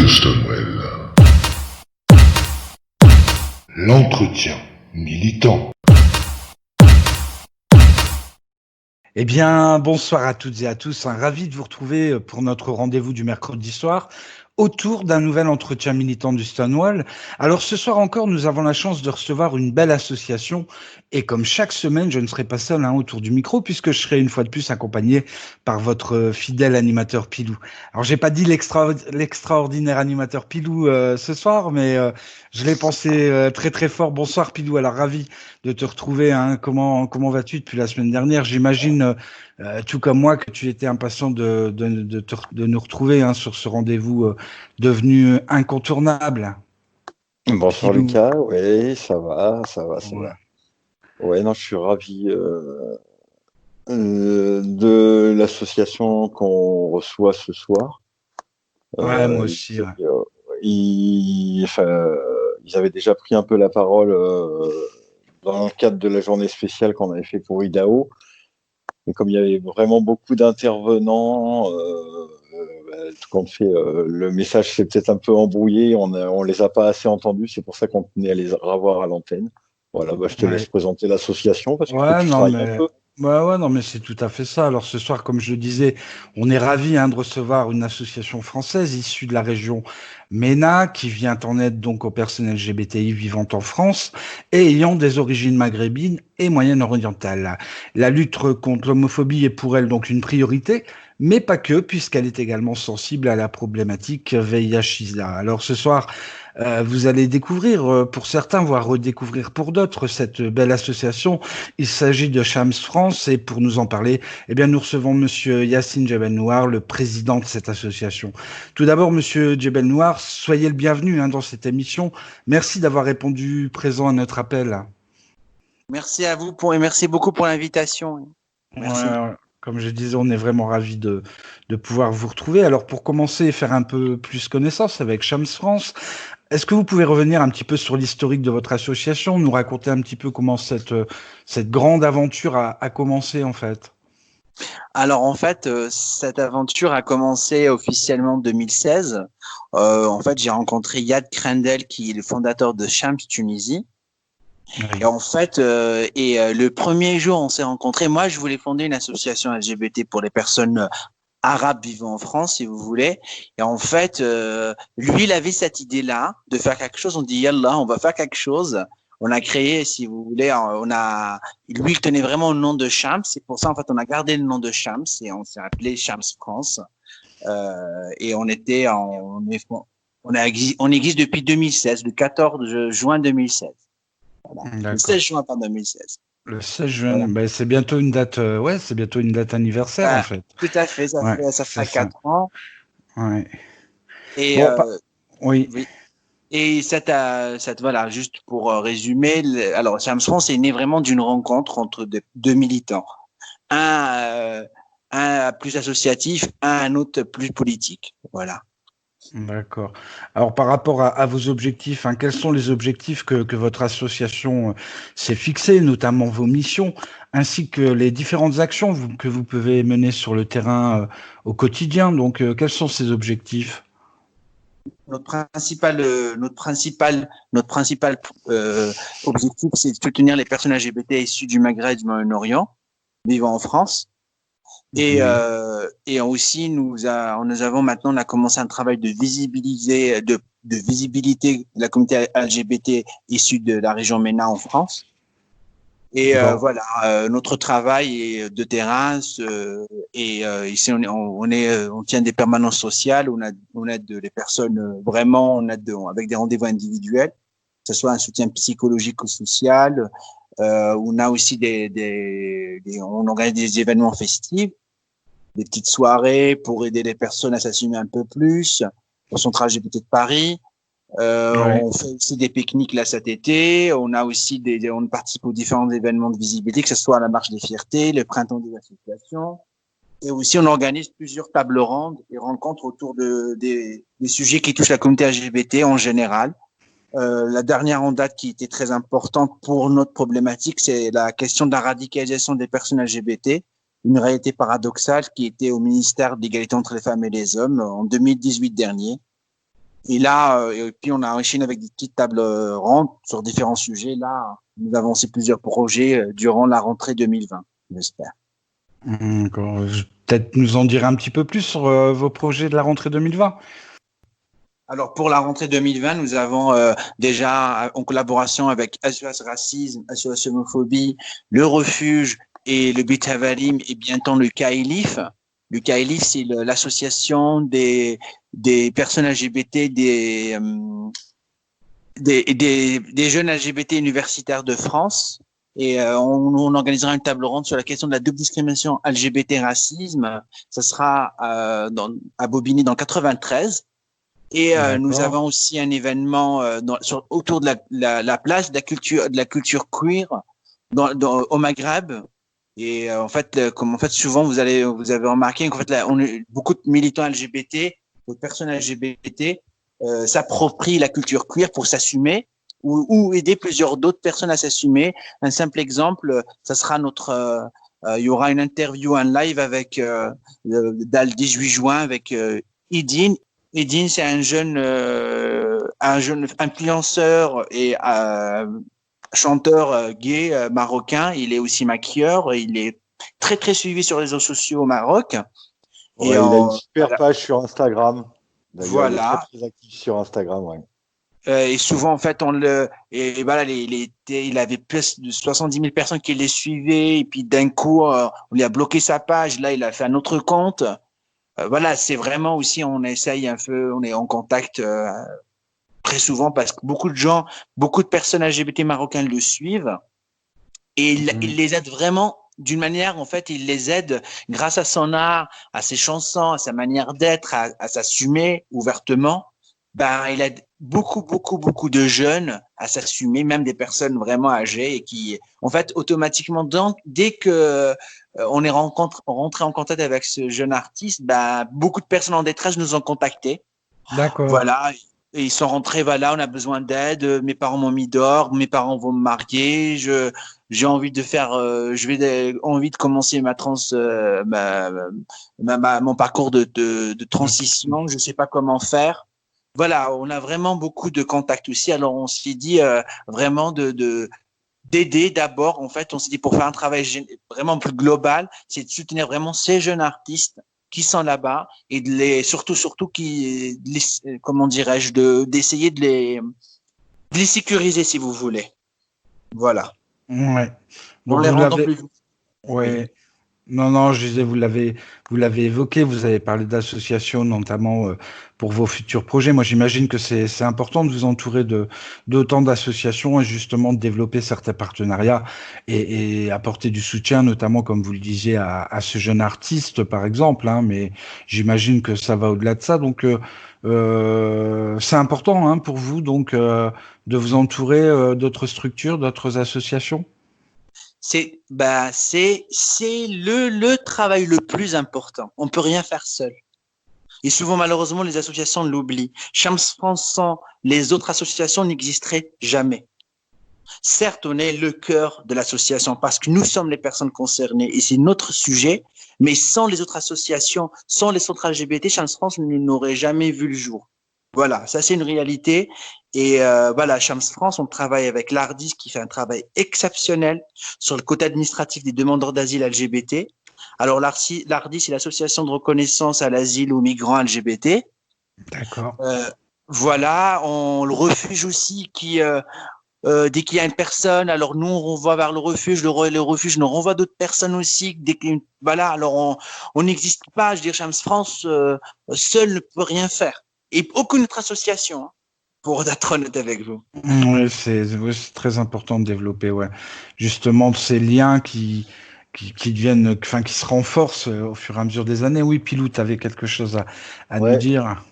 de Stonewall. L'entretien militant. Eh bien, bonsoir à toutes et à tous. Ravi de vous retrouver pour notre rendez-vous du mercredi soir autour d'un nouvel entretien militant du Stonewall. Alors ce soir encore, nous avons la chance de recevoir une belle association et comme chaque semaine, je ne serai pas seul autour du micro puisque je serai une fois de plus accompagné par votre fidèle animateur Pilou. Alors j'ai pas dit l'extraordinaire animateur Pilou ce soir, mais je l'ai pensé très très fort. Bonsoir Pilou, alors ravi de te retrouver. Comment vas-tu depuis la semaine dernière? J'imagine tout comme moi, que tu étais impatient de nous retrouver sur ce rendez-vous devenu incontournable. Bonsoir Pilou. Lucas, oui, ça va. Ouais. Ouais, non, je suis ravi de l'association qu'on reçoit ce soir. Ouais, moi aussi. Ouais. Ils avaient déjà pris un peu la parole dans le cadre de la journée spéciale qu'on avait fait pour Idaho. Et comme il y avait vraiment beaucoup d'intervenants, tout compte fait, le message s'est peut-être un peu embrouillé, on les a pas assez entendus, c'est pour ça qu'on tenait à les revoir à l'antenne. Voilà, je te laisse présenter l'association parce que tu travailles un peu. Ouais, non, mais c'est tout à fait ça. Alors ce soir, comme je le disais, on est ravis de recevoir une association française issue de la région MENA qui vient en aide donc aux personnes LGBTI vivant en France et ayant des origines maghrébines et moyen-orientales. La lutte contre l'homophobie est pour elle donc une priorité, mais pas que, puisqu'elle est également sensible à la problématique VIH-Sida. Alors ce soir, vous allez découvrir, pour certains, voire redécouvrir pour d'autres, cette belle association. Il s'agit de Shams France et pour nous en parler, eh bien, nous recevons Monsieur Yassine Jebel-Nouar, le président de cette association. Tout d'abord, Monsieur Jebel-Nouar, soyez le bienvenu dans cette émission. Merci d'avoir répondu présent à notre appel. Merci à vous et merci beaucoup pour l'invitation. Merci. Ouais, comme je disais, on est vraiment ravis de pouvoir vous retrouver. Alors, pour commencer et faire un peu plus connaissance avec Shams France, est-ce que vous pouvez revenir un petit peu sur l'historique de votre association, nous raconter un petit peu comment cette grande aventure a commencé en fait? Alors en fait, cette aventure a commencé officiellement en 2016. En fait, j'ai rencontré Yad Krendel, qui est le fondateur de Shams Tunisie. Oui. Et en fait, le premier jour, on s'est rencontrés. Moi, je voulais fonder une association LGBT pour les personnes arabes vivant en France, si vous voulez. Et en fait, lui, il avait cette idée-là de faire quelque chose. On dit, yallah, on va faire quelque chose. On a créé, si vous voulez, lui, il tenait vraiment le nom de Shams. C'est pour ça, en fait, on a gardé le nom de Shams et on s'est appelé Shams France. Et on existe depuis 2016, le 14 juin 2016. Voilà. Le 16 juin, pas 2016. Le 16 juin, voilà. C'est bientôt une date, c'est bientôt une date anniversaire en fait. Tout à fait, ça fait 4 ans. Ouais. Et oui. Et voilà, juste pour résumer, alors Shams France est né vraiment d'une rencontre entre deux militants, un plus associatif, un autre plus politique, voilà. D'accord. Alors par rapport à vos objectifs, quels sont les objectifs que votre association s'est fixés, notamment vos missions, ainsi que les différentes actions que vous pouvez mener sur le terrain au quotidien. Donc, quels sont ces objectifs? Notre principal objectif, c'est de soutenir les personnes LGBT issues du Maghreb et du Moyen-Orient vivant en France. Et aussi, nous avons maintenant, on a commencé un travail de visibilité de la communauté LGBT issue de la région MENA en France. Et voilà, notre travail de terrain, ici on tient des permanences sociales, on aide les personnes vraiment, avec des rendez-vous individuels, que ce soit un soutien psychologique ou social. On a aussi on organise des événements festifs, des petites soirées pour aider les personnes à s'assumer un peu plus, au Centre LGBT de Paris. On fait aussi des pique-niques là cet été. On a aussi on participe aux différents événements de visibilité, que ce soit la marche des fiertés, le printemps des associations. Et aussi, on organise plusieurs tables rondes et rencontres autour des sujets qui touchent la communauté LGBT en général. La dernière en date qui était très importante pour notre problématique, c'est la question de la radicalisation des personnes LGBT, une réalité paradoxale qui était au ministère de l'égalité entre les femmes et les hommes en 2018 dernier. Et là, et puis on a enchaîné avec des petites tables rondes sur différents sujets. Là, nous avons lancé plusieurs projets durant la rentrée 2020, j'espère. D'accord. Peut-être nous en dire un petit peu plus sur vos projets de la rentrée 2020. Alors pour la rentrée 2020, nous avons déjà en collaboration avec SOS Racisme, SOS Homophobie, le Refuge et le Bitavalim et bientôt le CAILIF. Le CAILIF, c'est l'association des personnes LGBT, des jeunes LGBT universitaires de France. Et on organisera une table ronde sur la question de la double discrimination LGBT racisme. Ça sera à Bobigny dans 93. Et nous avons aussi un événement autour de la place de la culture queer au Maghreb. Et en fait, souvent vous avez remarqué qu'en fait on est beaucoup de militants LGBT, de personnes LGBT s'approprient la culture queer pour s'assumer ou aider plusieurs d'autres personnes à s'assumer. Un simple exemple, ça sera il y aura une interview en live avec le 18 juin avec Idine. Edine, c'est un jeune influenceur et chanteur gay marocain. Il est aussi maquilleur. Il est très très suivi sur les réseaux sociaux au Maroc. Ouais, il a une super page sur Instagram. D'ailleurs, voilà. Il est très, très actif sur Instagram. Ouais. Et souvent, en fait, il avait plus de 70 000 personnes qui les suivaient. Et puis d'un coup, on lui a bloqué sa page. Là, il a fait un autre compte. Voilà, c'est vraiment aussi, on essaye un peu, on est en contact très souvent parce que beaucoup de personnes LGBT marocaines le suivent et il les aide vraiment d'une manière, en fait, il les aide grâce à son art, à ses chansons, à sa manière d'être, à s'assumer ouvertement. Ben, il aide beaucoup de jeunes à s'assumer, même des personnes vraiment âgées et qui, en fait, automatiquement, dès que on est rentré en contact avec ce jeune artiste, ben, beaucoup de personnes en détresse nous ont contactés. D'accord. Voilà. Et ils sont rentrés, voilà, on a besoin d'aide, mes parents m'ont mis dehors, mes parents vont me marier, j'ai envie de faire, envie de commencer mon parcours de transition, je sais pas comment faire. Voilà, on a vraiment beaucoup de contacts aussi. Alors, on s'est dit vraiment d'aider d'abord. En fait, on s'est dit pour faire un travail vraiment plus global, c'est de soutenir vraiment ces jeunes artistes qui sont là-bas et surtout comment dirais-je, d'essayer de les sécuriser si vous voulez. Voilà. Ouais. Donc, les rendant plus. Ouais. Non, je disais, vous l'avez évoqué, vous avez parlé d'associations, notamment pour vos futurs projets. Moi, j'imagine que c'est important de vous entourer d'autant d'associations et justement de développer certains partenariats et apporter du soutien, notamment, comme vous le disiez, à ce jeune artiste, par exemple. Hein, mais j'imagine que ça va au-delà de ça. Donc, c'est important pour vous donc de vous entourer d'autres structures, d'autres associations. C'est le travail le plus important. On peut rien faire seul. Et souvent, malheureusement, les associations l'oublient. Shams France sans les autres associations n'existeraient jamais. Certes, on est le cœur de l'association parce que nous sommes les personnes concernées et c'est notre sujet, mais sans les autres associations, sans les centres LGBT, Shams France n'aurait jamais vu le jour. Voilà, ça c'est une réalité. Et voilà, Shams France, on travaille avec l'ARDIS qui fait un travail exceptionnel sur le côté administratif des demandeurs d'asile LGBT. Alors l'ARDIS, c'est l'association de reconnaissance à l'asile aux migrants LGBT. D'accord. Voilà, on le refuge aussi qui dès qu'il y a une personne, alors nous on renvoie vers le refuge nous renvoie d'autres personnes aussi. Voilà, alors on n'existe pas. Je veux dire, Shams France seul ne peut rien faire. Et aucune autre association, pour être honnête avec vous. Oui, c'est très important de développer, justement ces liens qui deviennent, enfin qui se renforcent au fur et à mesure des années. Oui, Pilou, tu avais quelque chose à nous dire.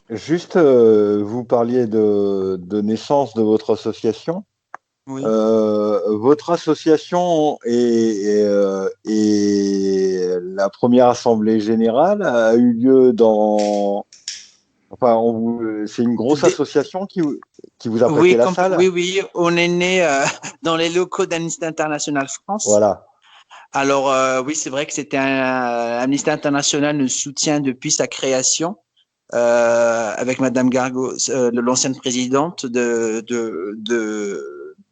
Juste, vous parliez de naissance de votre association. Oui. Votre association et la première assemblée générale a eu lieu c'est une grosse association qui vous a prêté la salle. Oui, on est né dans les locaux d'Amnesty International France. Voilà. Alors oui, c'est vrai que Amnesty International nous soutient depuis sa création. avec Madame Gargo, l'ancienne présidente de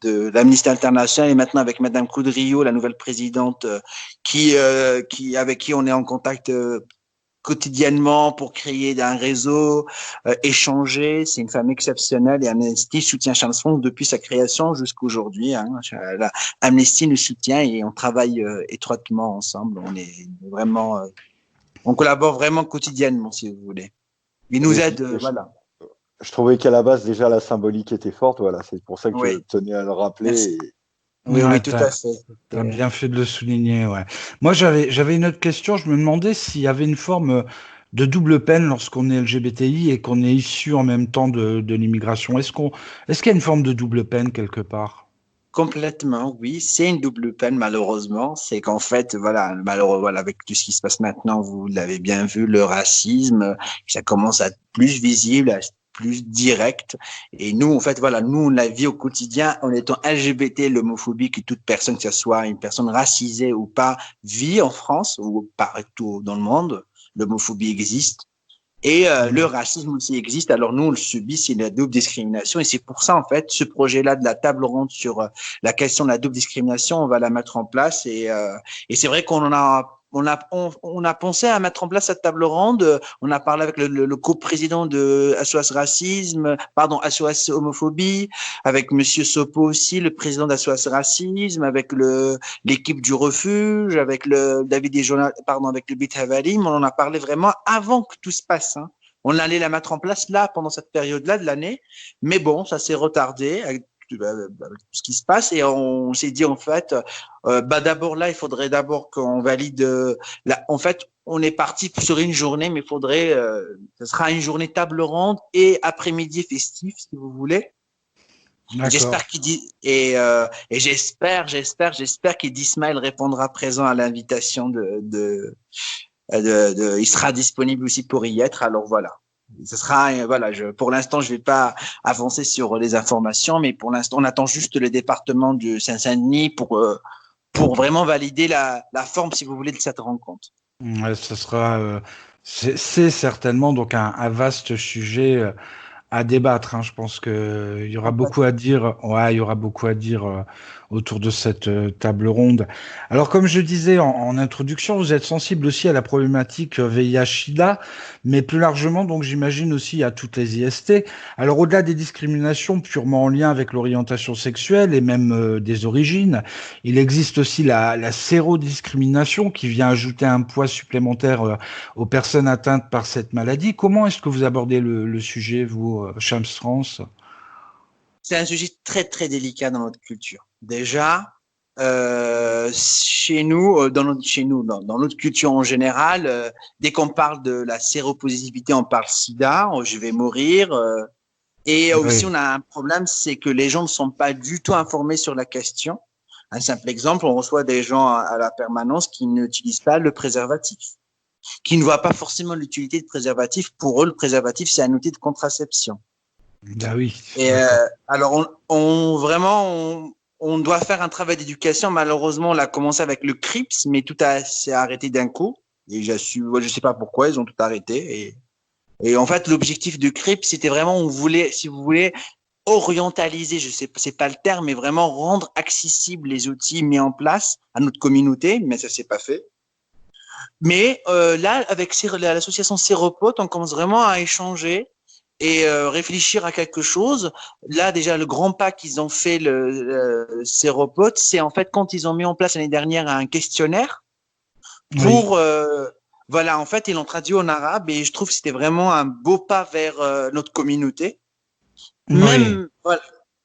l'Amnesty International, et maintenant avec Madame Coudriot, la nouvelle présidente, avec qui on est en contact quotidiennement pour créer un réseau, échanger. C'est une femme exceptionnelle, et Amnesty soutient Charles Font depuis sa création jusqu'à aujourd'hui. Amnesty nous soutient et on travaille étroitement ensemble. On collabore vraiment quotidiennement, si vous voulez. Il nous aide, voilà. Je trouvais qu'à la base, déjà, la symbolique était forte. Voilà, c'est pour ça que je tenais à le rappeler. Oui, tout à fait. Tu as bien fait de le souligner, ouais. Moi, j'avais une autre question. Je me demandais s'il y avait une forme de double peine lorsqu'on est LGBTI et qu'on est issu en même temps de l'immigration. Est-ce qu'il y a une forme de double peine quelque part? Complètement, oui. C'est une double peine, malheureusement. C'est qu'en fait, voilà, avec tout ce qui se passe maintenant, vous l'avez bien vu, le racisme, ça commence à être plus visible, à être plus direct. Et nous, en fait, voilà, nous, on la vit au quotidien en étant LGBT, l'homophobie, que toute personne, que ce soit une personne racisée ou pas, vit en France ou partout dans le monde. L'homophobie existe. Et le racisme aussi existe. Alors nous, on le subit, c'est la double discrimination. Et c'est pour ça, en fait, ce projet-là de la table ronde sur la question de la double discrimination, on va la mettre en place. Et c'est vrai qu'on a pensé à mettre en place cette table ronde. On a parlé avec le coprésident de SOS Racisme, SOS Homophobie, avec Monsieur Sopo aussi, le président d'SOS Racisme, avec l'équipe du refuge, avec avec le Bit Havalim. On en a parlé vraiment avant que tout se passe. Hein. On allait la mettre en place là, pendant cette période-là de l'année. Mais bon, ça s'est retardé avec tout ce qui se passe, et on s'est dit, en fait, d'abord là, il faudrait d'abord qu'on valide en fait, on est parti sur une journée, mais il faudrait ce sera une journée table ronde et après-midi festif, si vous voulez. J'espère qu'il dit et j'espère qu'Ismaël répondra présent à l'invitation il sera disponible aussi pour y être. Alors voilà. Ce sera, pour l'instant, je vais pas avancer sur les informations, mais pour l'instant, on attend juste le département de Seine-Saint-Denis pour vraiment valider la forme, si vous voulez, de cette rencontre. Ouais, ce sera, c'est certainement donc un vaste sujet à débattre. Hein. Je pense qu'il y aura beaucoup à dire. Ouais, il y aura beaucoup à dire autour de cette table ronde. Alors, comme je disais en introduction, vous êtes sensible aussi à la problématique VIH/SIDA, mais plus largement, donc j'imagine aussi à toutes les IST. Alors, au-delà des discriminations purement en lien avec l'orientation sexuelle et même des origines, il existe aussi la sérodiscrimination qui vient ajouter un poids supplémentaire aux personnes atteintes par cette maladie. Comment est-ce que vous abordez le sujet, vous, Shams France? C'est un sujet très, très délicat dans notre culture. Déjà, chez nous, dans notre culture en général, dès qu'on parle de la séropositivité, on parle sida, je vais mourir. Et aussi, on a un problème, c'est que les gens ne sont pas du tout informés sur la question. Un simple exemple, on reçoit des gens à la permanence qui n'utilisent pas le préservatif, qui ne voient pas forcément l'utilité de préservatif. Pour eux, le préservatif, c'est un outil de contraception. Bah oui. Et alors, on doit faire un travail d'éducation. Malheureusement, on l'a commencé avec le CRIPS, mais tout s'est arrêté d'un coup. Et je sais pas pourquoi, ils ont tout arrêté. Et en fait, l'objectif du CRIPS, c'était vraiment, on voulait, si vous voulez, orientaliser, je sais, c'est pas le terme, mais vraiment rendre accessibles les outils mis en place à notre communauté, mais ça s'est pas fait. Mais là, avec l'association Séropote, on commence vraiment à échanger et réfléchir à quelque chose. Là, déjà, le grand pas qu'ils ont fait, le Séropote, c'est en fait quand ils ont mis en place l'année dernière un questionnaire pour... voilà, en fait, ils l'ont traduit en arabe et je trouve que c'était vraiment un beau pas vers notre communauté. Même, voilà.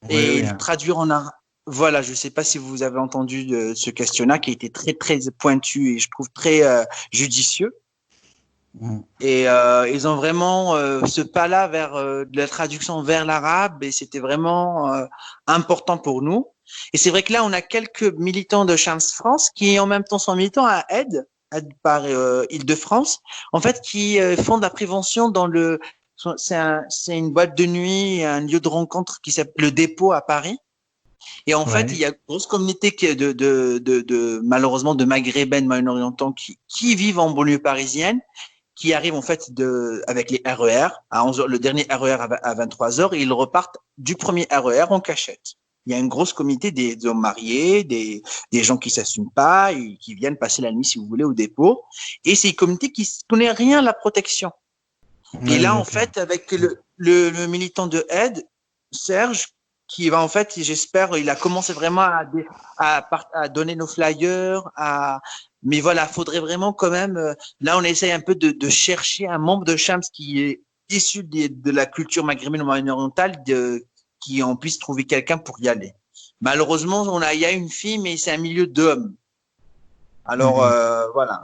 Et traduire en arabe. Voilà, je ne sais pas si vous avez entendu de ce questionnaire qui a été très, très pointu et je trouve très judicieux. Et ils ont vraiment ce pas-là vers de la traduction vers l'arabe et c'était vraiment important pour nous. Et c'est vrai que là, on a quelques militants de Charles France qui en même temps sont militants à Aide par Île-de-France, en fait, qui font de la prévention dans c'est une boîte de nuit, un lieu de rencontre qui s'appelle le Dépôt à Paris. Et en fait, il y a une grosse communauté malheureusement de maghrébins, moyen-orientaux qui vivent en banlieue parisienne, qui arrivent en fait avec les RER à 11h, le dernier RER à 23h, et ils repartent du premier RER en cachette. Il y a une grosse comité des hommes mariés, des gens qui s'assument pas, et qui viennent passer la nuit, si vous voulez, au dépôt. Et c'est une communauté qui ne connaît rien à la protection. Ouais, et là, en d'accord. fait, avec le militant de aide, Serge, qui va en fait, j'espère, il a commencé vraiment à donner nos flyers, mais voilà, faudrait vraiment quand même, là, on essaye un peu de chercher un membre de Shams qui est issu de la culture maghrébine ou moyen-orientale, qui en puisse trouver quelqu'un pour y aller. Malheureusement, il y a une fille, mais c'est un milieu d'hommes. Alors, voilà.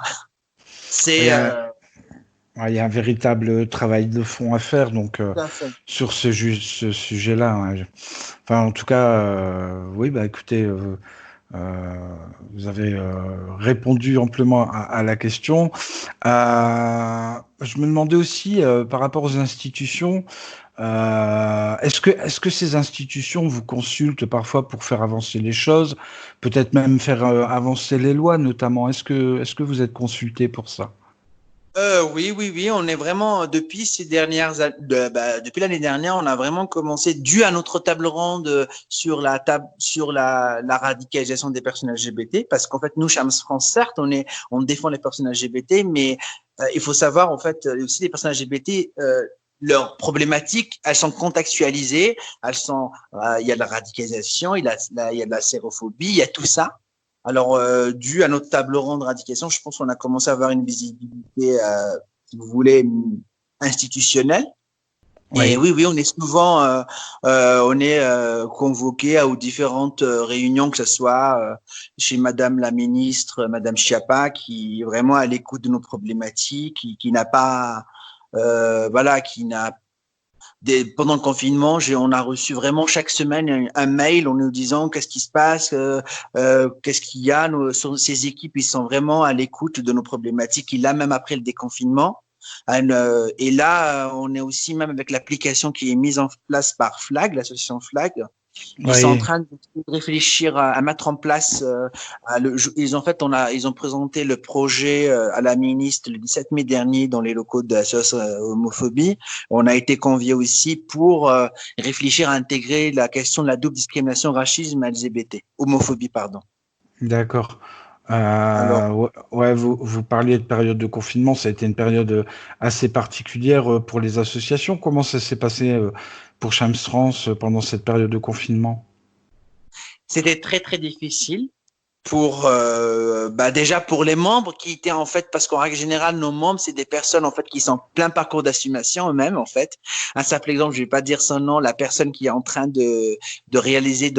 Il y a, il y a un véritable travail de fond à faire, donc Tout à fait. sur ce sujet-là. Hein. Enfin, en tout cas, oui, bah écoutez, vous avez répondu amplement à la question. Je me demandais aussi, par rapport aux institutions, est-ce que ces institutions vous consultent parfois pour faire avancer les choses, peut-être même faire avancer les lois, notamment. Est-ce que vous êtes consulté pour ça? Oui, on est vraiment depuis depuis l'année dernière, on a vraiment commencé dû à notre table ronde sur la radicalisation des personnes LGBT, parce qu'en fait nous, Shams France, certes, on défend les personnes LGBT, mais il faut savoir en fait aussi les personnes LGBT. Leurs problématiques, elles sont contextualisées, il y a de la radicalisation, il y a de la sérophobie, il y a tout ça. Alors, dû à notre table ronde de radicalisation, je pense qu'on a commencé à avoir une visibilité, si vous voulez, institutionnelle. Oui. Et oui, on est souvent, convoqué aux différentes réunions, que ce soit chez Madame la ministre, Madame Schiappa, qui est vraiment à l'écoute de nos problématiques, qui n'a pas, pendant le confinement, on a reçu vraiment chaque semaine un mail en nous disant qu'est-ce qui se passe, qu'est-ce qu'il y a. Ces équipes, ils sont vraiment à l'écoute de nos problématiques. Et là, même après le déconfinement. Et là, on est aussi même avec l'application qui est mise en place par FLAG, l'association FLAG. Ils sont en train de réfléchir à mettre en place. Ils ont présenté le projet à la ministre le 17 mai dernier dans les locaux de l'association homophobie. On a été conviés aussi pour réfléchir à intégrer la question de la double discrimination, racisme, LGBT, homophobie, pardon. D'accord. Alors, Ouais, vous parliez de période de confinement, ça a été une période assez particulière pour les associations. Comment ça s'est passé pour Shams France pendant cette période de confinement? c'était très très difficile déjà pour les membres qui étaient en fait, parce qu'en règle générale nos membres c'est des personnes en fait qui sont en plein parcours d'assumation eux-mêmes en fait. Un simple exemple, je vais pas dire son nom, la personne qui est en train de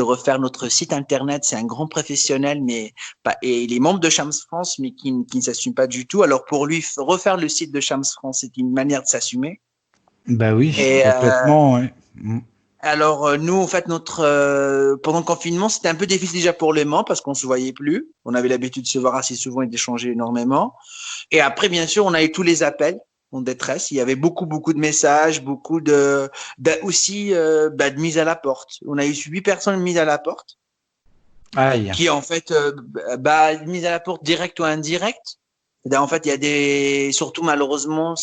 refaire notre site internet, c'est un grand professionnel, et il est membre de Shams France mais qui ne s'assume pas du tout. Alors pour lui, refaire le site de Shams France, c'est une manière de s'assumer. Bah oui, complètement, ouais. Alors nous, en fait, pendant le confinement, c'était un peu difficile déjà pour les membres parce qu'on se voyait plus. On avait l'habitude de se voir assez souvent et d'échanger énormément. Et après, bien sûr, on a eu tous les appels en détresse. Il y avait beaucoup de messages, beaucoup de mise à la porte. On a eu 8 personnes mises à la porte. Aïe. Qui en fait, mise à la porte directe ou indirecte. En fait, il y a surtout malheureusement,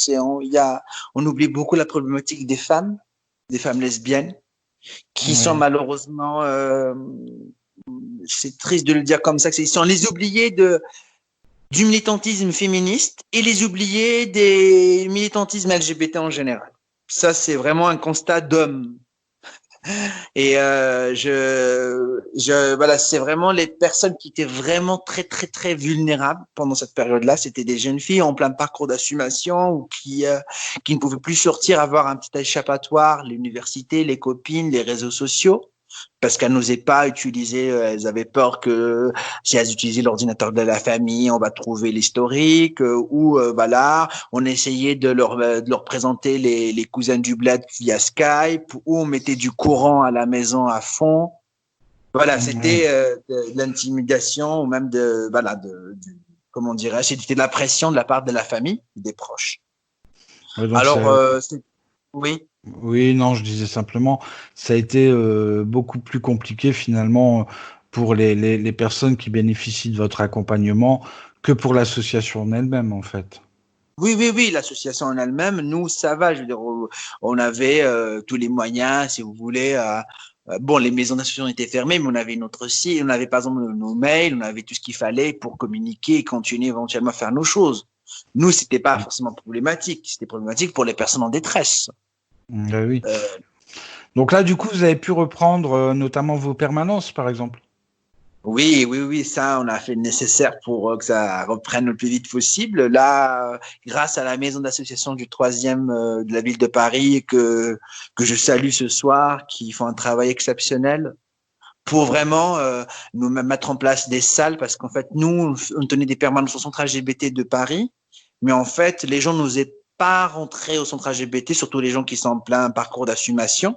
on oublie beaucoup la problématique des femmes lesbiennes, qui sont malheureusement, c'est triste de le dire comme ça, ils sont les oubliés du militantisme féministe et les oubliés des militantismes LGBT en général. Ça, c'est vraiment un constat d'homme. Et voilà, c'est vraiment les personnes qui étaient vraiment très très très vulnérables pendant cette période-là. C'était des jeunes filles en plein parcours d'assumation ou qui ne pouvaient plus sortir, avoir un petit échappatoire, l'université, les copines, les réseaux sociaux, parce qu'elles n'osaient pas utiliser. Elles avaient peur que si elles utilisaient l'ordinateur de la famille, on va trouver l'historique, voilà. On essayait de leur présenter les cousins du bled via Skype, ou on mettait du courant à la maison à fond. Voilà, c'était de l'intimidation ou même comment dirais-je, c'était de la pression de la part de la famille, des proches. Ouais, alors, oui. Oui, non, je disais simplement, ça a été beaucoup plus compliqué finalement pour les personnes qui bénéficient de votre accompagnement que pour l'association en elle-même, en fait. Oui, l'association en elle-même, nous, ça va. Je veux dire, on avait tous les moyens, si vous voulez. Bon, les maisons d'association étaient fermées, mais on avait notre site, on avait par exemple nos mails, on avait tout ce qu'il fallait pour communiquer et continuer éventuellement à faire nos choses. Nous, c'était pas forcément problématique. C'était problématique pour les personnes en détresse. Oui. Donc là, du coup, vous avez pu reprendre notamment vos permanences, par exemple. Oui, ça, on a fait le nécessaire pour que ça reprenne le plus vite possible. Là, grâce à la maison d'association du 3e de la ville de Paris, que je salue ce soir, qui font un travail exceptionnel pour vraiment nous mettre en place des salles, parce qu'en fait, nous, on tenait des permanences au centre LGBT de Paris, mais en fait, les gens n'osaient pas rentrer au centre LGBT, surtout les gens qui sont en plein parcours d'assumation.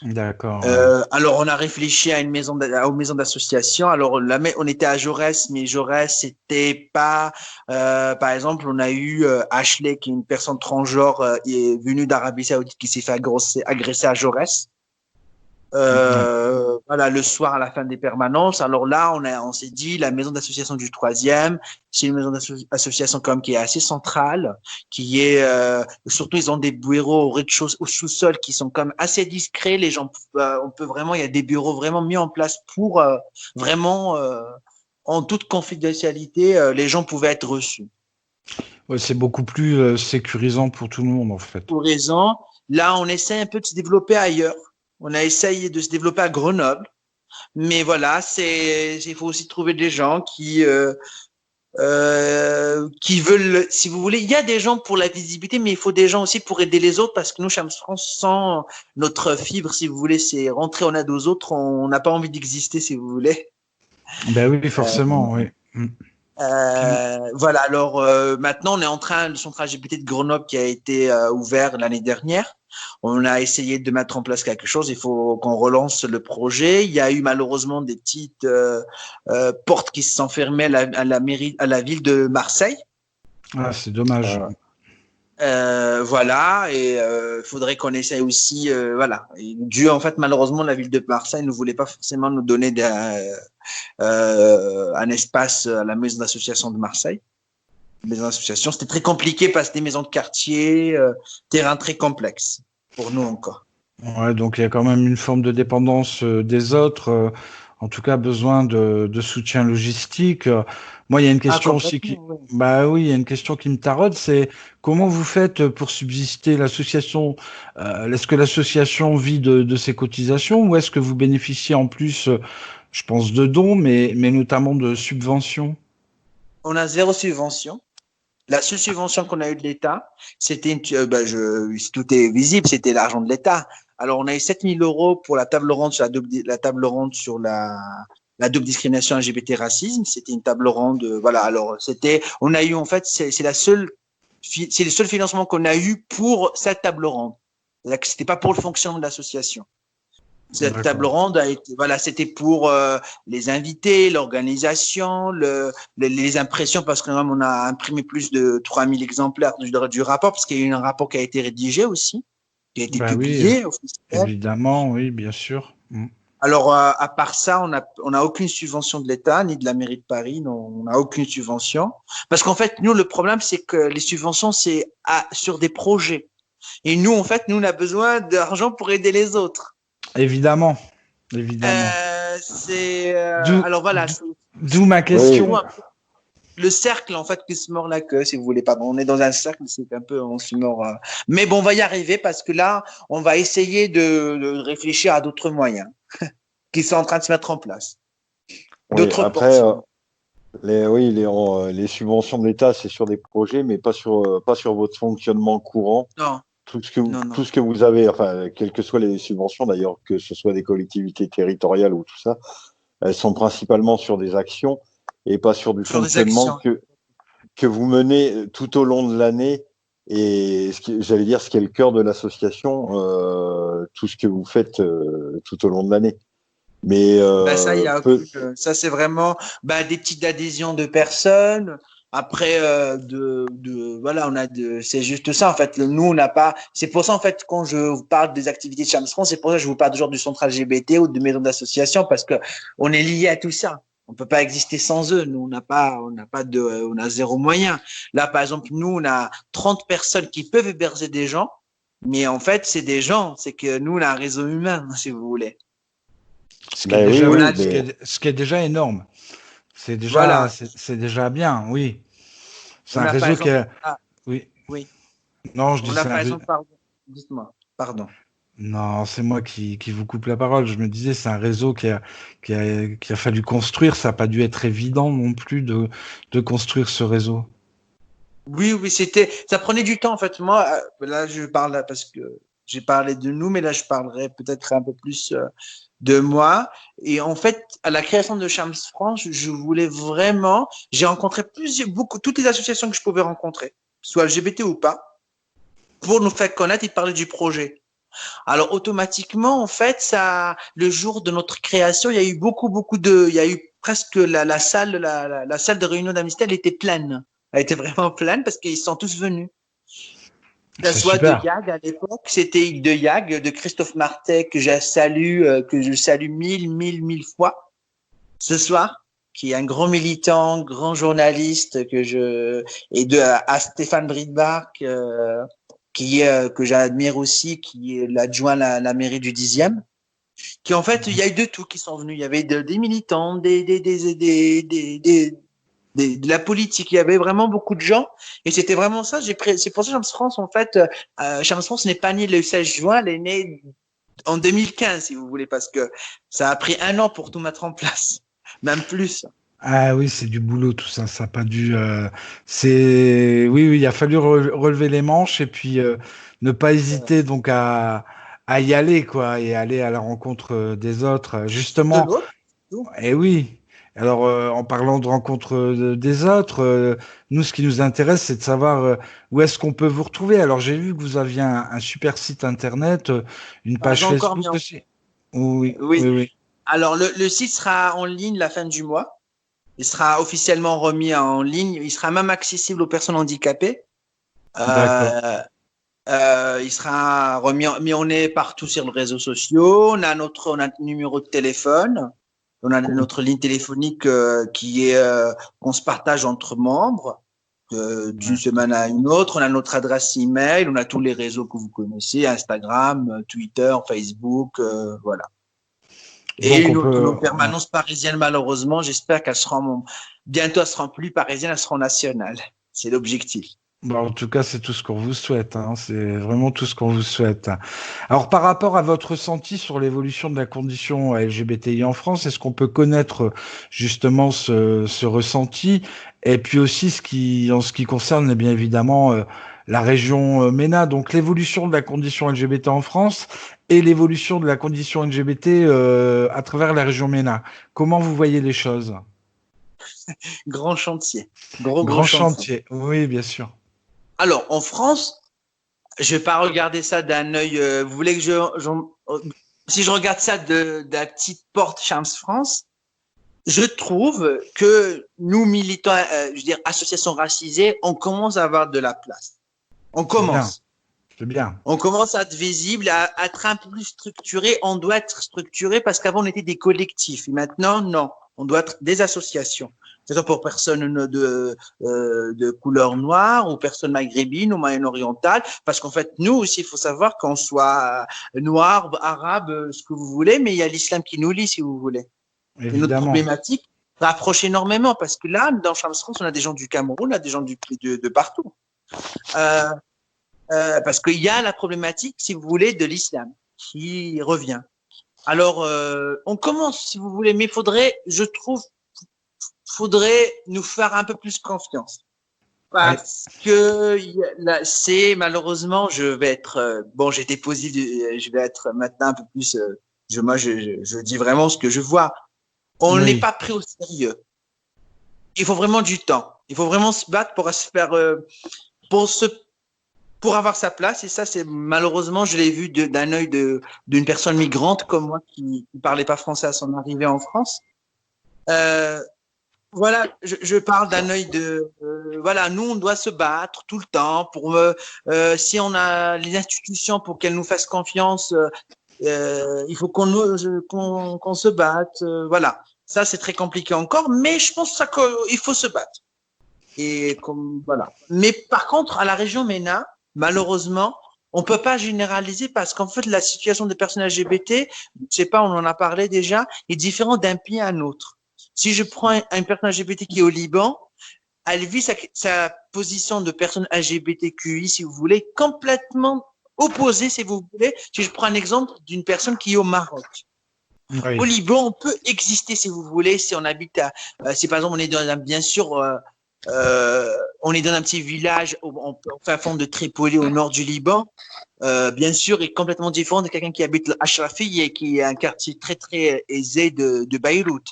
D'accord. Alors, on a réfléchi à aux maisons d'association. Alors, on était à Jaurès, mais Jaurès, c'était pas. Par exemple, on a eu Ashley, qui est une personne transgenre, est venue d'Arabie Saoudite, qui s'est fait agresser à Jaurès. Voilà, le soir à la fin des permanences. Alors là, on s'est dit, la maison d'association du 3e, c'est une maison d'association comme qui est assez centrale, qui est surtout ils ont des bureaux au rez-de-chaussée, au sous-sol qui sont comme assez discrets. Les gens, on peut vraiment, il y a des bureaux vraiment mis en place pour vraiment en toute confidentialité, les gens pouvaient être reçus. Ouais, c'est beaucoup plus sécurisant pour tout le monde en fait. Pour raison. Là, on essaie un peu de se développer ailleurs. On a essayé de se développer à Grenoble, mais voilà, il faut aussi trouver des gens qui veulent, si vous voulez, il y a des gens pour la visibilité, mais il faut des gens aussi pour aider les autres, parce que nous, Shams France, sans notre fibre, si vous voulez, c'est rentrer en aide aux autres, on n'a pas envie d'exister, si vous voulez. Ben oui, forcément, oui. Voilà, alors maintenant on est en train, le centre LGBT de Grenoble qui a été ouvert l'année dernière, on a essayé de mettre en place quelque chose, il faut qu'on relance le projet. Il y a eu malheureusement des petites portes qui se sont fermées à la ville de Marseille. Ah, c'est dommage. Voilà, et faudrait qu'on essaye aussi, voilà. Et Dieu, en fait, malheureusement, la ville de Marseille ne voulait pas forcément nous donner un espace à la maison d'association de Marseille. Maison d'association, c'était très compliqué parce que des maisons de quartier, terrain très complexe pour nous encore. Ouais, donc il y a quand même une forme de dépendance des autres. En tout cas, besoin de soutien logistique. Moi, il y a une question aussi qui, oui. bah oui, il y a une question qui me taraude, c'est comment vous faites pour subsister l'association? Est-ce que l'association vit de ses cotisations ou est-ce que vous bénéficiez en plus, je pense, de dons, mais notamment de subventions? On a 0 subvention. La seule subvention qu'on a eue de l'État, c'était tout est visible, c'était l'argent de l'État. Alors, on a eu 7 000 € pour la table ronde sur la table ronde sur la double discrimination LGBT racisme. C'était une table ronde, voilà. Alors, on a eu, en fait, c'est le seul financement qu'on a eu pour cette table ronde. C'était pas pour le fonctionnement de l'association. Cette table ronde a été, voilà, c'était pour les invités, l'organisation, les impressions, parce que on a imprimé plus de 3000 exemplaires du rapport, parce qu'il y a eu un rapport qui a été rédigé aussi, qui a été publié. Oui, évidemment, oui, bien sûr. Alors, à part ça, on n'a aucune subvention de l'État, ni de la mairie de Paris, non, on n'a aucune subvention. Parce qu'en fait, nous, le problème, c'est que les subventions, c'est sur des projets. Et nous, en fait, nous, on a besoin d'argent pour aider les autres. Évidemment. Alors voilà. D'où ma question. Le cercle, en fait, qui se mord la queue, si vous voulez. Pardon, on est dans un cercle, c'est un peu, on se mord. Mais bon, on va y arriver parce que là, on va essayer de réfléchir à d'autres moyens qui sont en train de se mettre en place. D'autres après, les subventions de l'État, c'est sur des projets, mais pas sur votre fonctionnement courant. Non. Tout ce que vous avez, enfin, quelles que soient les subventions d'ailleurs, que ce soit des collectivités territoriales ou tout ça, elles sont principalement sur des actions et pas sur du fonctionnement que vous menez tout au long de l'année. Et j'allais dire, ce qui est le cœur de l'association, tout ce que vous faites tout au long de l'année. Mais ça, c'est vraiment des petites adhésions de personnes. Après, voilà, c'est juste ça. En fait, nous, on n'a pas. C'est pour ça, en fait, quand je vous parle des activités de Shams France, c'est pour ça que je vous parle toujours du centre LGBT ou de maison d'association, parce que on est lié à tout ça. On peut pas exister sans eux. Nous, on a zéro moyen. Là, par exemple, nous, on a 30 personnes qui peuvent héberger des gens, mais en fait, c'est des gens. C'est que nous, on a un réseau humain, si vous voulez. Ce qui est déjà, oui, ce qui est- ce qui est déjà énorme. C'est déjà, Voilà. c'est déjà bien, oui. C'est On un a, par réseau qui exemple, a, oui. oui. Non, je dis On a, c'est un par réseau. exemple, pardon. Dites-moi. Pardon. Non, c'est moi qui vous coupe la parole. Je me disais, c'est un réseau qui a fallu construire. Ça n'a pas dû être évident non plus de construire ce réseau. Oui, ça prenait du temps, en fait. Moi, là, je parle là parce que j'ai parlé de nous, mais là, je parlerai peut-être un peu plus de moi. Et en fait, à la création de Charms France, je voulais vraiment, j'ai rencontré toutes les associations que je pouvais rencontrer, soit LGBT ou pas, pour nous faire connaître et parler du projet. Alors, automatiquement, en fait, le jour de notre création, il y a eu il y a eu presque la salle de réunion d'Amnesty, elle était pleine. Elle était vraiment pleine parce qu'ils sont tous venus. La C'est soit de super. YAG à l'époque, c'était de YAG, de Christophe Martet, que je salue mille fois ce soir, qui est un grand militant, grand journaliste à Stéphane Bridbach, que j'admire aussi, qui est l'adjoint à la mairie du 10e, qui en fait, il y a eu de tout qui sont venus. Il y avait des militants, de la politique. Il y avait vraiment beaucoup de gens. Et c'était vraiment ça. C'est pour ça que Chams France, en fait, Chams France n'est pas né le 16 juin, elle est née en 2015, si vous voulez, parce que ça a pris 1 an pour tout mettre en place. Même plus. Ah oui, c'est du boulot tout ça. Ça n'a pas dû. Oui, il a fallu relever les manches et puis ne pas hésiter donc à y aller quoi et aller à la rencontre des autres. De Justement. l'autre. Eh oui. Alors, en parlant de rencontres des autres, nous, ce qui nous intéresse, c'est de savoir où est-ce qu'on peut vous retrouver. Alors, j'ai vu que vous aviez un super site internet, une page J'ai encore mis Facebook aussi. Oui, Oui. oui, oui. Alors, le site sera en ligne la fin du mois. Il sera officiellement remis en ligne. Il sera même accessible aux personnes handicapées. D'accord. Il sera remis, mais on est partout sur les réseaux sociaux. On a un numéro de téléphone. On a notre ligne téléphonique qu'on se partage entre membres d'une semaine à une autre. On a notre adresse email. On a tous les réseaux que vous connaissez, Instagram, Twitter, Facebook, voilà. Et nos permanences parisiennes, malheureusement, j'espère qu'elles seront bientôt, elles seront plus parisiennes, elles seront nationales. C'est l'objectif. Bon, en tout cas, c'est tout ce qu'on vous souhaite. Hein. C'est vraiment tout ce qu'on vous souhaite. Alors, par rapport à votre ressenti sur l'évolution de la condition LGBTI en France, est-ce qu'on peut connaître justement ce ressenti? Et puis aussi, en ce qui concerne, eh bien évidemment, la région MENA, donc l'évolution de la condition LGBT en France et l'évolution de la condition LGBT à travers la région MENA. Comment vous voyez les choses? Grand chantier. Gros Grand chantier. chantier. Oui, bien sûr. Alors, en France, je vais pas regarder ça d'un œil. Vous voulez que si je regarde ça de la petite porte Charms France, je trouve que nous militants, je veux dire associations racisées, on commence à avoir de la place. On commence. C'est bien. On commence à être visible, à être un peu plus structuré. On doit être structuré parce qu'avant on était des collectifs. Et maintenant, non. On doit être des associations. C'est-à-dire pour personnes de couleur noire ou personnes maghrébines ou moyen-orientales. Parce qu'en fait, nous aussi, il faut savoir qu'on soit noir, arabe, ce que vous voulez, mais il y a l'islam qui nous lie, si vous voulez. Et notre problématique rapproche énormément parce que là, dans Chams France, on a des gens du Cameroun, on a des gens de partout. Parce qu'il y a la problématique, si vous voulez, de l'islam qui revient. Alors, on commence, si vous voulez, mais faudrait nous faire un peu plus confiance. Parce que c'est malheureusement, je vais être j'étais positif, je vais être maintenant un peu plus. Je dis vraiment ce que je vois. On n'est pas pris au sérieux. Il faut vraiment du temps. Il faut vraiment se battre pour se faire, pour avoir sa place. Et ça, c'est malheureusement, je l'ai vu d'un œil d'une personne migrante comme moi qui parlait pas français à son arrivée en France. Voilà, je parle d'un œil voilà, nous on doit se battre tout le temps pour si on a les institutions pour qu'elles nous fassent confiance, il faut qu'on se batte, voilà. Ça, c'est très compliqué encore, mais je pense qu'il faut se battre. Et comme voilà. Mais par contre, à la région MENA, malheureusement, on peut pas généraliser parce qu'en fait, la situation des personnes LGBT, je sais pas, on en a parlé déjà, est différente d'un pays à un autre. Si je prends une personne LGBT qui est au Liban, elle vit sa position de personne LGBTQI, si vous voulez, complètement opposée, si vous voulez. Si je prends un exemple d'une personne qui est au Maroc. Oui. Au Liban, on peut exister, si vous voulez, si on habite si par exemple on est bien sûr, on est dans un petit village au fin fond de Tripoli, au nord du Liban, bien sûr, est complètement différent de quelqu'un qui habite l'Ashrafi et qui est un quartier très très aisé de Beyrouth.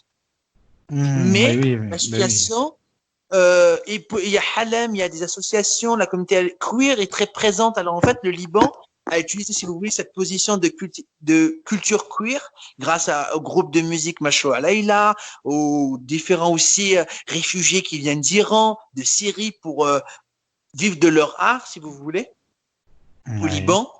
Mais la situation, il y a Halem, il y a des associations, la communauté queer est très présente. Alors en fait, le Liban a utilisé, si vous voulez, cette position de culture queer grâce au groupe de musique Mashoua Leila, aux différents aussi réfugiés qui viennent d'Iran, de Syrie pour vivre de leur art, si vous voulez, au Liban.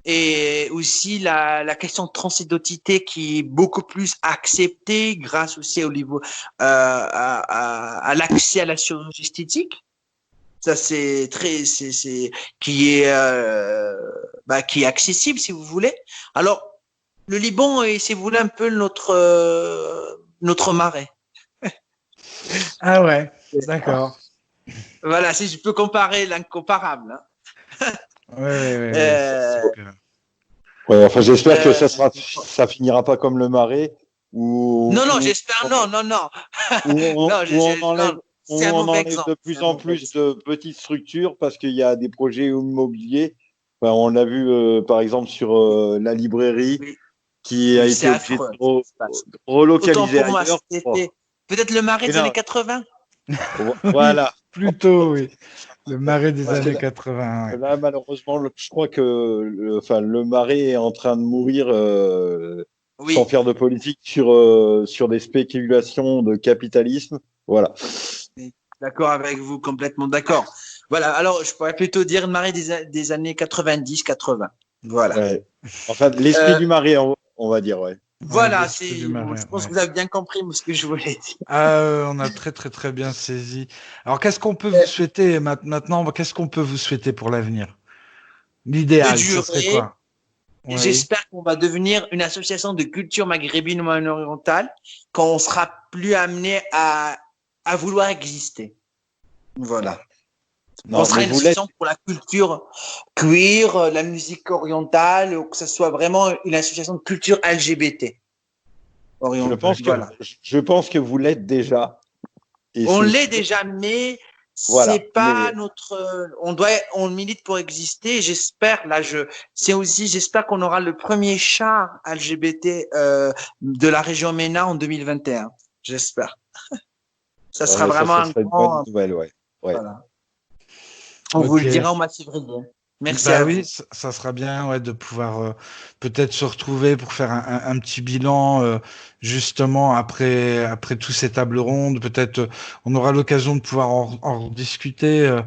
Et aussi la question de transidentité qui est beaucoup plus acceptée grâce aussi au niveau à l'accès à la chirurgie esthétique. Ça c'est qui est accessible si vous voulez. Alors le Liban est, si vous voulez, un peu notre marais. Ah ouais, d'accord. Voilà, si je peux comparer l'incomparable. Hein. Ouais, enfin, j'espère que ça finira pas comme le Marais. Non, j'espère, non. On enlève de plus en plus de petites structures parce qu'il y a des projets immobiliers. Enfin, on l'a vu, par exemple, sur la librairie qui a été obligée de relocaliser ailleurs. Peut-être le Marais des années 80. Voilà. Plutôt, oui. Le Marais des années 80. Ouais. Là, malheureusement, je crois que le Marais est en train de mourir sans faire de politique sur des spéculations de capitalisme. Voilà. D'accord avec vous, complètement d'accord. Voilà, alors je pourrais plutôt dire le Marais des années 90-80. Voilà. Ouais. Enfin, l'esprit du Marais, on va dire, ouais. Voilà, je pense que vous avez bien compris ce que je voulais dire. On a très très très bien saisi. Alors qu'est-ce qu'on peut vous souhaiter maintenant? Qu'est-ce qu'on peut vous souhaiter pour l'avenir? L'idéal, ce serait quoi? J'espère qu'on va devenir une association de culture maghrébine ou orientale quand on sera plus amené à vouloir exister. Voilà. On sera une association pour la culture queer, la musique orientale, ou que ce soit vraiment une association de culture LGBT. Orientale. Je pense que vous l'êtes déjà. On l'est déjà, mais c'est pas notre. On milite pour exister. J'espère. J'espère qu'on aura le premier char LGBT de la région MENA en 2021. J'espère. Ça sera vraiment un grand. Une bonne nouvelle, Voilà. On vous le dira au mois de février. Merci à vous. Ça sera bien de pouvoir peut-être se retrouver pour faire un petit bilan justement après tous ces tables rondes. Peut-être on aura l'occasion de pouvoir en discuter,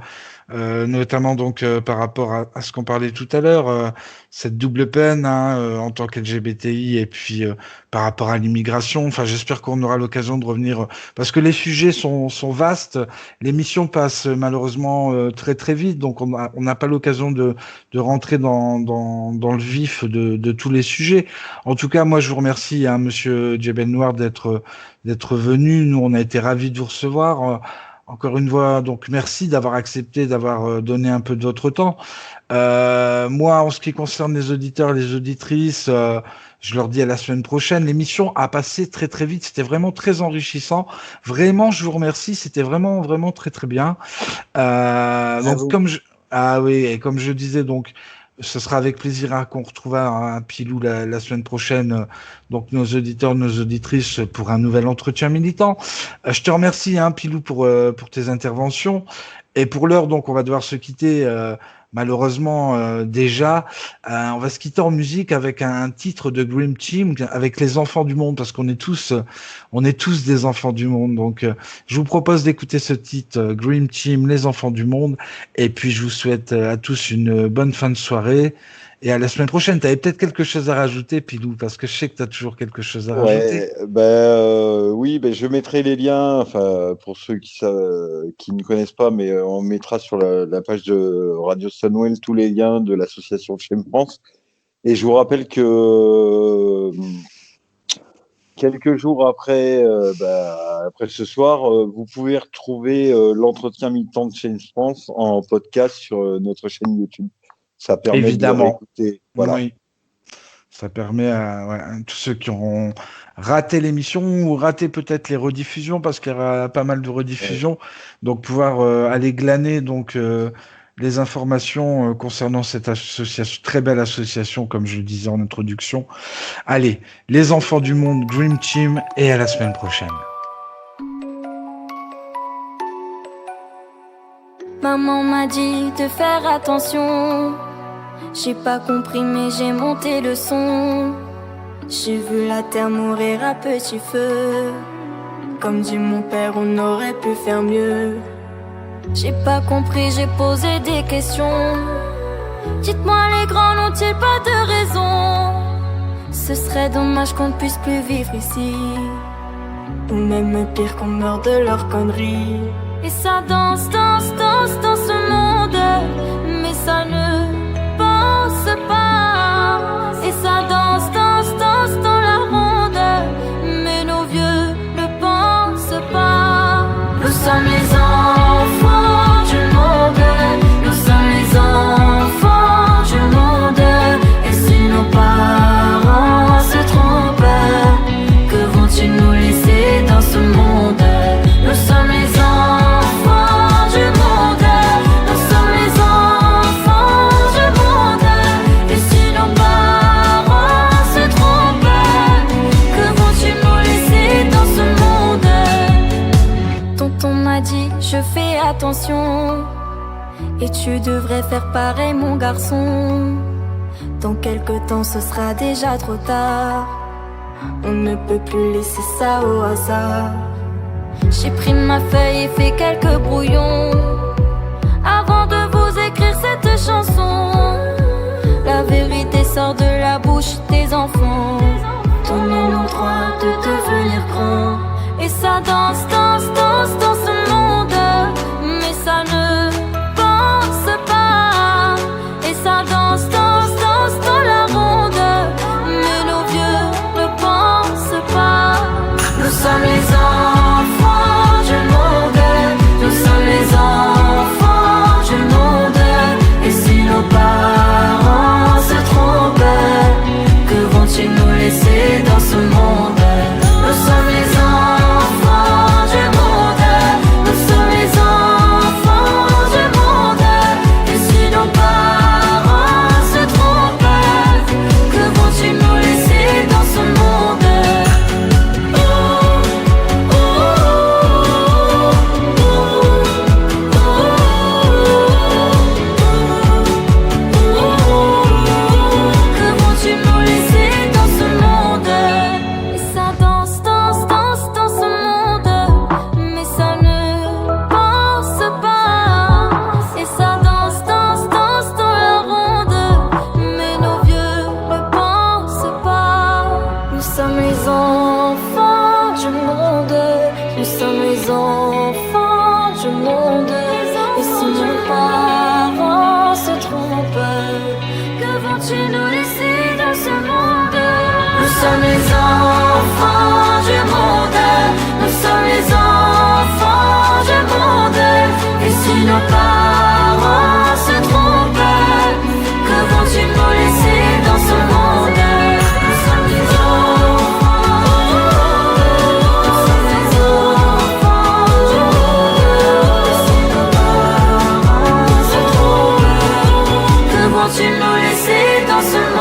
notamment donc par rapport à ce qu'on parlait tout à l'heure, cette double peine en tant qu'LGBTI et puis par rapport à l'immigration. Enfin, j'espère qu'on aura l'occasion de revenir parce que les sujets sont vastes. L'émission passe malheureusement très très vite, donc on n'a pas l'occasion de rentrer dans le vif de tous les sujets. En tout cas, moi je vous remercie, Monsieur Djebel Noir, d'être venu. Nous, on a été ravis de vous recevoir. Encore une fois, donc merci d'avoir accepté, d'avoir donné un peu de votre temps. Moi, en ce qui concerne les auditeurs et les auditrices, je leur dis à la semaine prochaine. L'émission a passé très très vite. C'était vraiment très enrichissant. Vraiment, je vous remercie. C'était vraiment vraiment très très bien. Donc comme je disais, donc ce sera avec plaisir qu'on retrouvera un Pilou la semaine prochaine, donc nos auditeurs, nos auditrices, pour un nouvel entretien militant. Je te remercie, Pilou, pour tes interventions. Et pour l'heure, donc, on va devoir se quitter, malheureusement, déjà. On va se quitter en musique avec un titre de Dream Team, avec les enfants du monde, parce qu'on est tous des enfants du monde. Donc, je vous propose d'écouter ce titre, Dream Team, les enfants du monde. Et puis, je vous souhaite à tous une bonne fin de soirée. Et à la semaine prochaine. Tu avais peut-être quelque chose à rajouter, Pilou, parce que je sais que tu as toujours quelque chose à rajouter. Oui, je mettrai les liens, enfin, pour ceux qui ne connaissent pas, mais on mettra sur la page de Radio Sunwell tous les liens de l'association Chem France. Et je vous rappelle que quelques jours après, après ce soir, vous pouvez retrouver l'entretien mi-temps de Chem France en podcast sur notre chaîne YouTube. Ça permet Évidemment. de réécouter. Voilà. Oui. Ça permet à tous ceux qui auront raté l'émission ou raté peut-être les rediffusions, parce qu'il y aura pas mal de rediffusions, donc pouvoir aller glaner les informations concernant cette association, très belle association, comme je le disais en introduction. Allez, les enfants du monde, Dream Team, et à la semaine prochaine. Maman m'a dit de faire attention. J'ai pas compris mais j'ai monté le son. J'ai vu la terre mourir à petit feu. Comme dit mon père, on aurait pu faire mieux. J'ai pas compris, j'ai posé des questions. Dites-moi, les grands n'ont-ils pas de raison? Ce serait dommage qu'on ne puisse plus vivre ici, ou même pire qu'on meure de leurs conneries. Et ça danse, danse, danse dans ce monde, mais ça ne pense pas. Et ça danse, danse, danse dans la ronde, mais nos vieux ne pensent pas. Nous sommes les enfants du monde, nous sommes les enfants du monde. Et si nos parents se trompent, que vont-ils nous laisser dans ce monde? Nous sommes les enfants du monde, nous sommes les enfants du monde. Et si nos parents se trompent, que vont-ils nous laisser dans ce monde? Tonton m'a dit, je fais attention, et tu devrais faire pareil mon garçon. Dans quelque temps ce sera déjà trop tard, on ne peut plus laisser ça au hasard. J'ai pris ma feuille et fait quelques brouillons avant de vous écrire cette chanson. La vérité sort de la bouche des enfants. Donnez-nous le droit de devenir grands. Et ça danse, danse, danse dans ce monde, mais ça ne pense pas. Et ça danse, danse, danse dans la ronde, mais nos vieux ne pensent pas. Nous sommes les enfants du monde, nous sommes les enfants du monde. Et si nos parents se trompent, que vont-ils nous laisser dans ce monde? Nous sommes les enfants du monde, nous sommes les enfants du monde. Et si nos parents se trompent, que vont-ils nous laisser dans ce monde? Que vont-ils nous laisser dans ce monde? Et ça danse, danse, danse dans ce monde, mais ça ne pense pas. Et ça danse, danse, danse dans la ronde, mais nos vieux ne pensent pas. Nous sommes les enfants du monde, nous sommes les enfants du monde. Et si nos parents se trompent, que vont-ils nous laisser dans ce monde? Nous sommes les enfants du monde, nous sommes les enfants du monde. Et si nos parents se trompent, que vont-ils nous laisser dans ce monde? Nous sommes les enfants, nous sommes les enfants du monde. Et si nos parents se trompent, que vont-ils nous laisser dans ce monde?